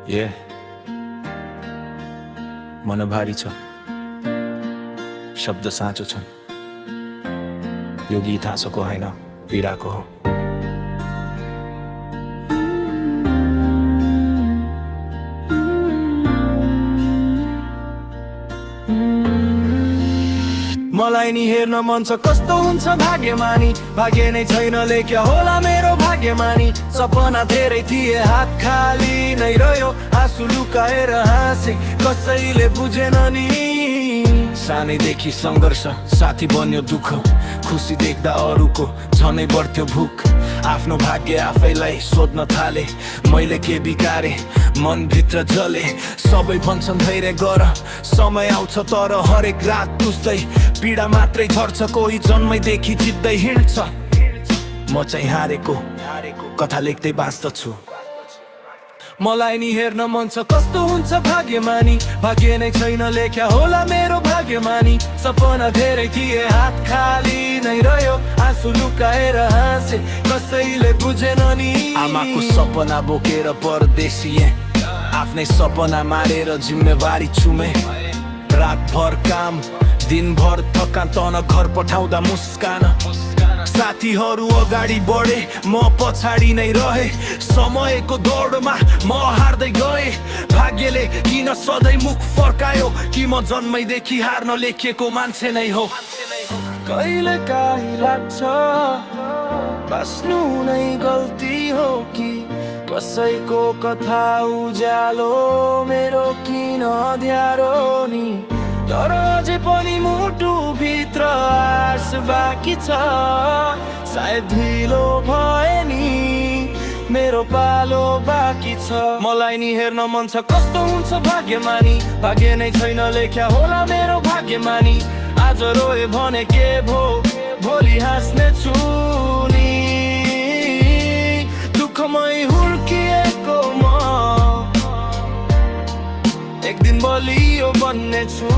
ए मन भारी छ, शब्द साँचो छन्। यो गीत हाँसोको होइन, पीडाको हो। मलाई नि हेर्न मन छ कस्तो हुन्छ भाग्यमानी, भाग्य नै छैन लेख्या होला मेरो भाग्यमानी। सपना धेरै थिए हात खाली नै रह्यो, आँसु लुकाएर हाँसे कसैले बुझेन नि। सानैदेखि सङ्घर्ष साथी बन्यो दुःख, खुसी देख्दा अरूको झनै बढ्थ्यो भुक। आफ्नो भाग्य आफैलाई सोध्न थाले, मैले के बिगारे मनभित्र जले। सबै भन्छन् धैर्य गर, समय आउँछ तर हरेक रात तुस्दै पीडा मात्रै झर्छ, कोही जन्मैदेखि जित्दै हिँड्छ। म चाहिँ हारेको कथा लेख्दै बाँच्दछु। मलाई नि हेर्न मन छ कस्तो हुन्छ भाग्यमानी, भाग्य नै छैन लेख्या होला मेरो भाग्यमानी। सपना धेरै थिए हात खाली नै रह्यो, आँसु लुकाएर हाँसे कसैले बुझेन नि। आमाको सपना बोकेर परदेशिए, आफ्नै सपना मारेर जिम्मेवारी छुमे। रातभर काम दिनभर थकान, तन घर पठाउँदा मुस्कान। साथीहरू अगाडि बढे म पछाडि नै रहे, समयको दौडमा म हार्दै गए। भाग्यले किन सधैँ मुख फर्कायो, कि म जन्मैदेखि हार्न लेखिएको मान्छे नै हो। कहिले काहीँ लाग्छ बाँच्नु नै गल्ती हो कि, कसैको कथा उज्यालो मेरो किन अँध्यारो नि। तर अझै पनि मुटु भित्र आश बाँकी छ, सायद ढिलो भए नि मेरो पालो बाँकी छ। मलाई नि हेर्न मन छ कस्तो हुन्छ भाग्यमानी, भाग्य नै छैन लेख्या होला मेरो भाग्यमानी। आज रोए भने के भो, भोलि हाँस्ने छु नि। दुःखमै हुर्किएको म एक दिन बलियो बन्ने छु।